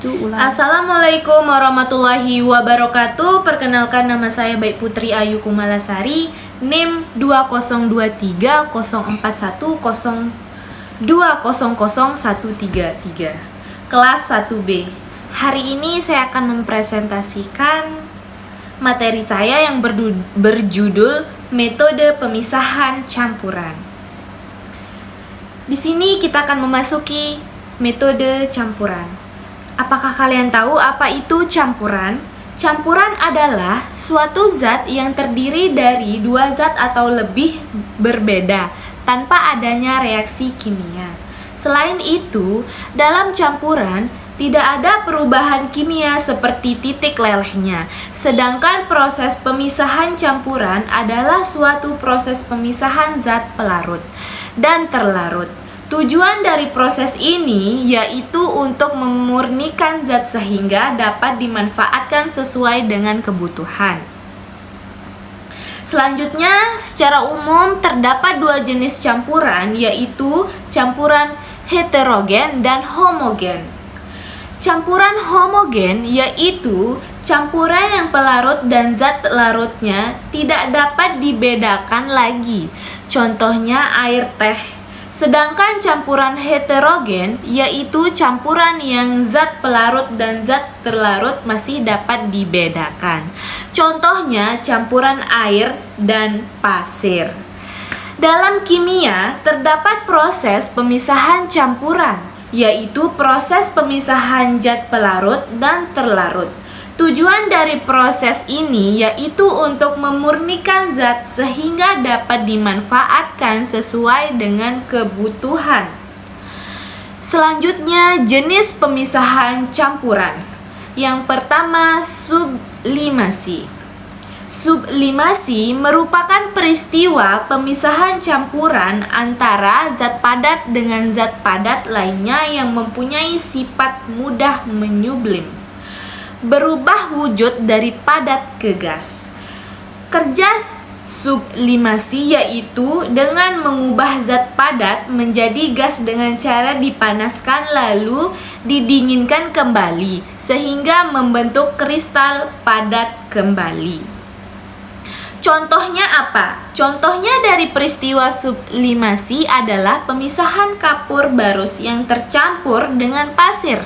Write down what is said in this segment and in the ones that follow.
Assalamualaikum warahmatullahi wabarakatuh. Perkenalkan, nama saya Baik Putri Ayu Kumalasari, NIM 2023010133, kelas 1B. Hari ini saya akan mempresentasikan materi saya yang berjudul metode pemisahan campuran. Di sini kita akan memasuki metode campuran. Apakah kalian tahu apa itu campuran? Campuran adalah suatu zat yang terdiri dari dua zat atau lebih berbeda tanpa adanya reaksi kimia. Selain itu, dalam campuran tidak ada perubahan kimia seperti titik lelehnya. Sedangkan proses pemisahan campuran adalah suatu proses pemisahan zat pelarut dan terlarut. Tujuan dari proses ini yaitu untuk memurnikan zat sehingga dapat dimanfaatkan sesuai dengan kebutuhan. Selanjutnya, secara umum terdapat dua jenis campuran, yaitu campuran heterogen dan homogen. Campuran homogen yaitu campuran yang pelarut dan zat larutnya tidak dapat dibedakan lagi. Contohnya air teh. Sedangkan campuran heterogen yaitu campuran yang zat pelarut dan zat terlarut masih dapat dibedakan. Contohnya campuran air dan pasir. Dalam kimia terdapat proses pemisahan campuran, yaitu proses pemisahan zat pelarut dan terlarut. Tujuan dari proses ini yaitu untuk memurnikan zat sehingga dapat dimanfaatkan sesuai dengan kebutuhan. Selanjutnya, jenis pemisahan campuran. Yang pertama, sublimasi. Sublimasi merupakan peristiwa pemisahan campuran antara zat padat dengan zat padat lainnya yang mempunyai sifat mudah menyublim, berubah wujud dari padat ke gas. Kerja sublimasi yaitu dengan mengubah zat padat menjadi gas dengan cara dipanaskan lalu didinginkan kembali sehingga membentuk kristal padat kembali. Contohnya apa? Contohnya dari peristiwa sublimasi adalah pemisahan kapur barus yang tercampur dengan pasir.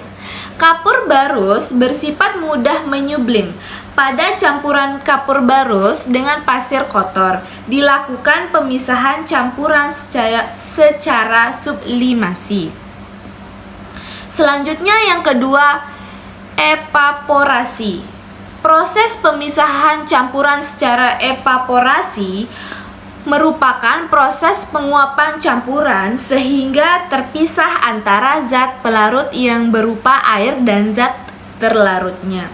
Kapur barus bersifat mudah menyublim. Pada campuran kapur barus dengan pasir kotor, dilakukan pemisahan campuran secara sublimasi. Selanjutnya yang kedua, evaporasi. Proses pemisahan campuran secara evaporasi merupakan proses penguapan campuran sehingga terpisah antara zat pelarut yang berupa air dan zat terlarutnya.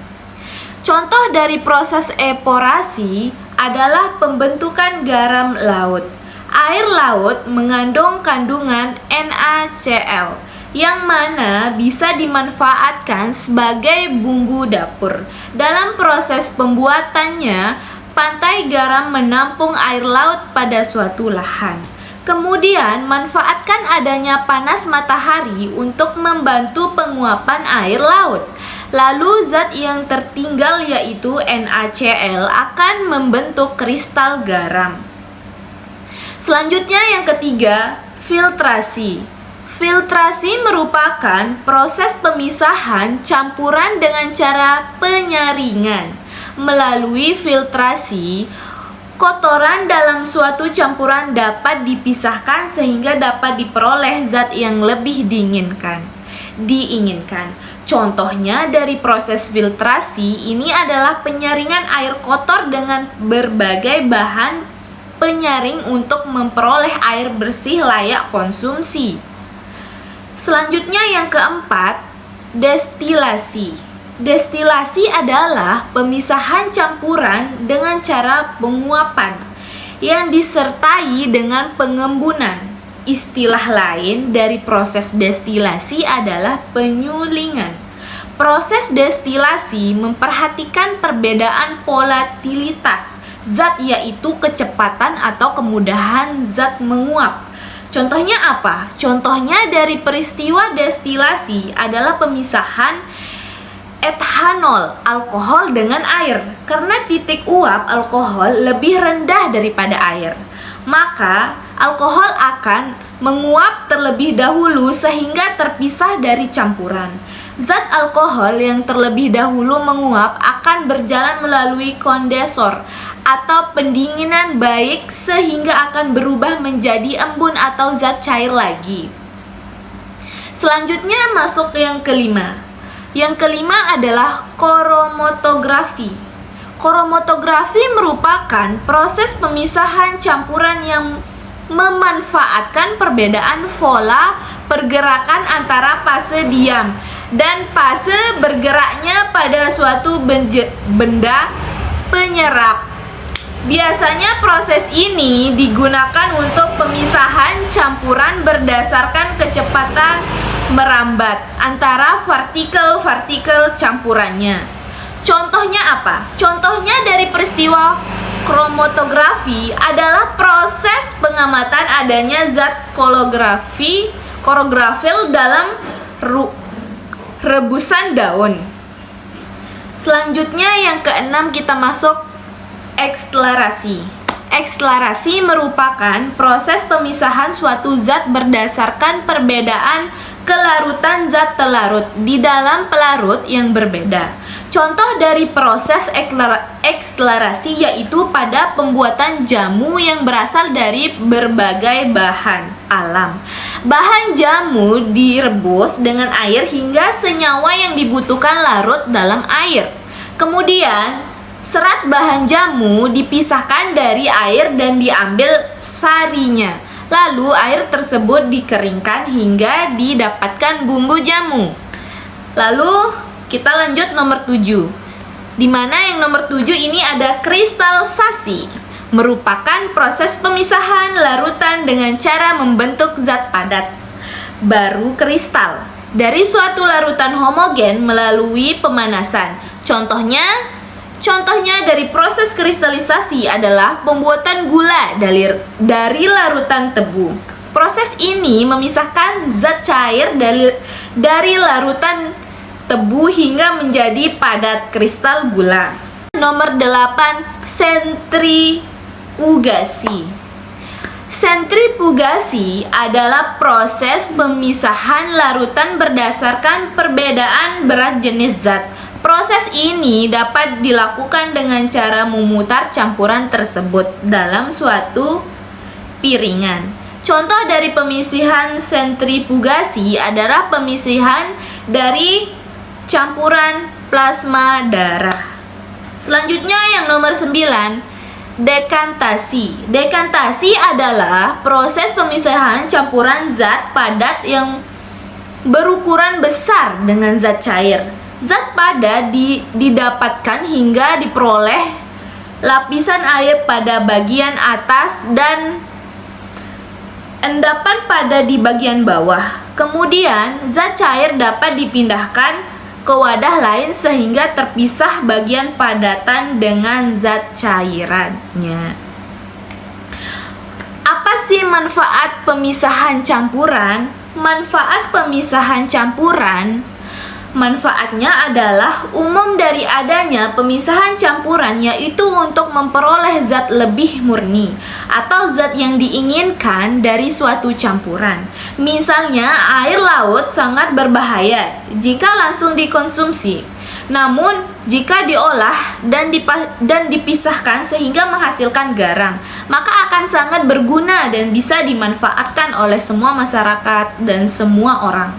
Contoh dari proses evaporasi adalah pembentukan garam laut. Air laut mengandung kandungan NaCl yang mana bisa dimanfaatkan sebagai bumbu dapur. Dalam proses pembuatannya, pantai garam menampung air laut pada suatu lahan. Kemudian, manfaatkan adanya panas matahari untuk membantu penguapan air laut. Lalu, zat yang tertinggal yaitu NaCl akan membentuk kristal garam. Selanjutnya yang ketiga, filtrasi. Filtrasi merupakan proses pemisahan campuran dengan cara penyaringan. Melalui filtrasi, kotoran dalam suatu campuran dapat dipisahkan sehingga dapat diperoleh zat yang lebih diinginkan. Contohnya dari proses filtrasi ini adalah penyaringan air kotor dengan berbagai bahan penyaring untuk memperoleh air bersih layak konsumsi. Selanjutnya yang keempat, destilasi. Destilasi adalah pemisahan campuran dengan cara penguapan yang disertai dengan pengembunan. Istilah lain dari proses destilasi adalah penyulingan. Proses destilasi memperhatikan perbedaan volatilitas zat yaitu kecepatan atau kemudahan zat menguap. Contohnya apa? Contohnya dari peristiwa destilasi adalah pemisahan ethanol, alkohol dengan air. Karena titik uap alkohol lebih rendah daripada air, maka alkohol akan menguap terlebih dahulu sehingga terpisah dari campuran. Zat alkohol yang terlebih dahulu menguap akan berjalan melalui kondensor atau pendinginan baik sehingga akan berubah menjadi embun atau zat cair lagi. Selanjutnya masuk yang kelima. Yang kelima adalah koromatografi. Koromatografi merupakan proses pemisahan campuran yang memanfaatkan perbedaan pola pergerakan antara fase diam dan fase bergeraknya pada suatu benda penyerap. Biasanya proses ini digunakan untuk pemisahan campuran berdasarkan kecepatan merambat antara partikel-partikel campurannya. Contohnya apa? Contohnya dari peristiwa kromatografi adalah proses pengamatan adanya zat klorofil dalam rebusan daun. Selanjutnya yang keenam kita masuk ekselerasi. Ekselerasi merupakan proses pemisahan suatu zat berdasarkan perbedaan kelarutan zat pelarut di dalam pelarut yang berbeda. Contoh dari proses ekselerasi yaitu pada pembuatan jamu yang berasal dari berbagai bahan alam. Bahan jamu direbus dengan air hingga senyawa yang dibutuhkan larut dalam air. Kemudian, serat bahan jamu dipisahkan dari air dan diambil sarinya. Lalu air tersebut dikeringkan hingga didapatkan bumbu jamu. Lalu kita lanjut nomor 7. Di mana yang nomor 7 ini ada kristalisasi. Merupakan proses pemisahan larutan dengan cara membentuk zat padat baru kristal dari suatu larutan homogen melalui pemanasan. Contohnya dari proses kristalisasi adalah pembuatan gula dari larutan tebu. Proses ini memisahkan zat cair dari larutan tebu hingga menjadi padat kristal gula. Nomor 8, sentrifugasi. Sentrifugasi adalah proses pemisahan larutan berdasarkan perbedaan berat jenis zat. Proses ini dapat dilakukan dengan cara memutar campuran tersebut dalam suatu piringan. Contoh dari pemisihan sentrifugasi adalah pemisihan dari campuran plasma darah. Selanjutnya yang nomor 9, dekantasi. Dekantasi adalah proses pemisahan campuran zat padat yang berukuran besar dengan zat cair. Zat padat didapatkan hingga diperoleh lapisan air pada bagian atas dan endapan pada di bagian bawah. Kemudian zat cair dapat dipindahkan ke wadah lain sehingga terpisah bagian padatan dengan zat cairannya. Apa sih manfaat pemisahan campuran? Manfaat pemisahan campuran, manfaatnya adalah umum dari adanya pemisahan campuran yaitu untuk memperoleh zat lebih murni atau zat yang diinginkan dari suatu campuran. Misalnya air laut sangat berbahaya jika langsung dikonsumsi. Namun jika diolah dan dipisahkan sehingga menghasilkan garam, maka akan sangat berguna dan bisa dimanfaatkan oleh semua masyarakat dan semua orang.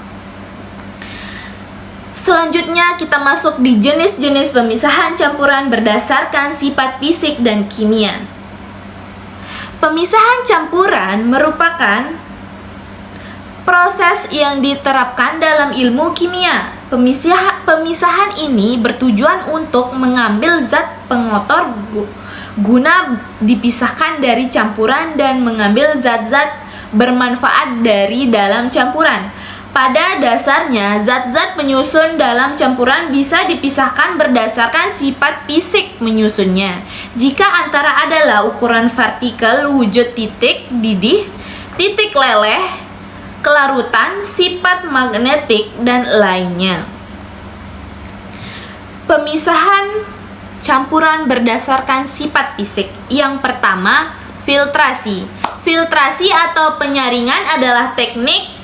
Selanjutnya kita masuk di jenis-jenis pemisahan campuran berdasarkan sifat fisik dan kimia. Pemisahan campuran merupakan proses yang diterapkan dalam ilmu kimia. Pemisahan ini bertujuan untuk mengambil zat pengotor guna dipisahkan dari campuran dan mengambil zat-zat bermanfaat dari dalam campuran. Pada dasarnya, zat-zat penyusun dalam campuran bisa dipisahkan berdasarkan sifat fisik menyusunnya. Jika antara adalah ukuran partikel, wujud titik didih, titik leleh, kelarutan, sifat magnetik, dan lainnya. Pemisahan campuran berdasarkan sifat fisik. Yang pertama, filtrasi. Filtrasi atau penyaringan adalah teknik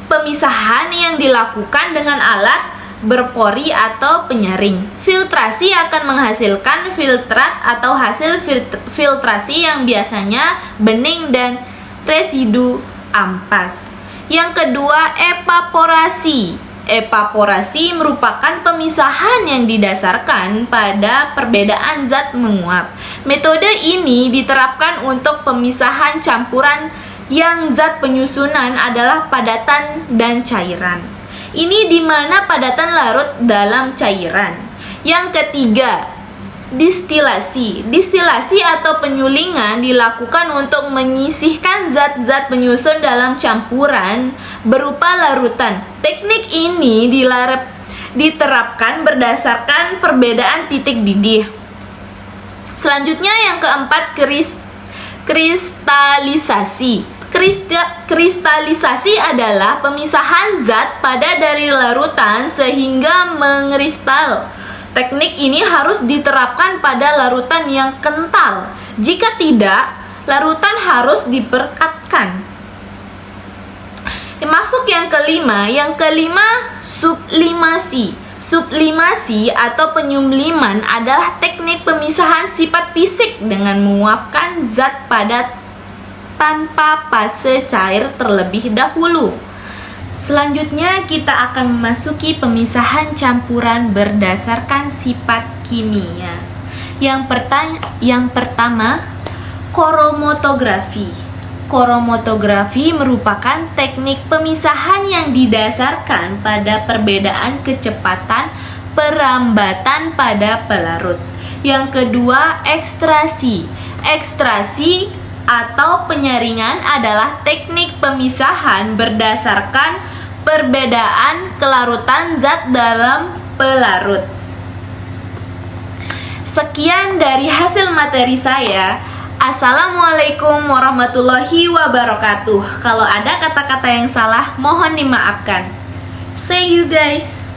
pemisahan yang dilakukan dengan alat berpori atau penyaring. Filtrasi akan menghasilkan filtrat atau hasil filtrasi yang biasanya bening dan residu ampas. Yang kedua, evaporasi. Evaporasi merupakan pemisahan yang didasarkan pada perbedaan zat menguap. Metode ini diterapkan untuk pemisahan campuran yang zat penyusunan adalah padatan dan cairan. Ini di mana padatan larut dalam cairan. Yang ketiga, distilasi. Distilasi atau penyulingan dilakukan untuk menyisihkan zat-zat penyusun dalam campuran berupa larutan. Teknik ini diterapkan berdasarkan perbedaan titik didih. Selanjutnya yang keempat, kristalisasi. Kristalisasi adalah pemisahan zat pada dari larutan sehingga mengkristal. Teknik ini harus diterapkan pada larutan yang kental. Jika tidak, larutan harus diperkatkan. Masuk yang kelima. Yang kelima, sublimasi. Sublimasi atau penyubliman adalah teknik pemisahan sifat fisik dengan menguapkan zat padat tanpa fase cair terlebih dahulu. Selanjutnya kita akan memasuki pemisahan campuran berdasarkan sifat kimia. Yang pertama, kromatografi. Kromatografi merupakan teknik pemisahan yang didasarkan pada perbedaan kecepatan perambatan pada pelarut. Yang kedua, ekstraksi. Ekstraksi atau penyaringan adalah teknik pemisahan berdasarkan perbedaan kelarutan zat dalam pelarut. Sekian dari hasil materi saya. Assalamualaikum warahmatullahi wabarakatuh. Kalau ada kata-kata yang salah, mohon dimaafkan. See you guys.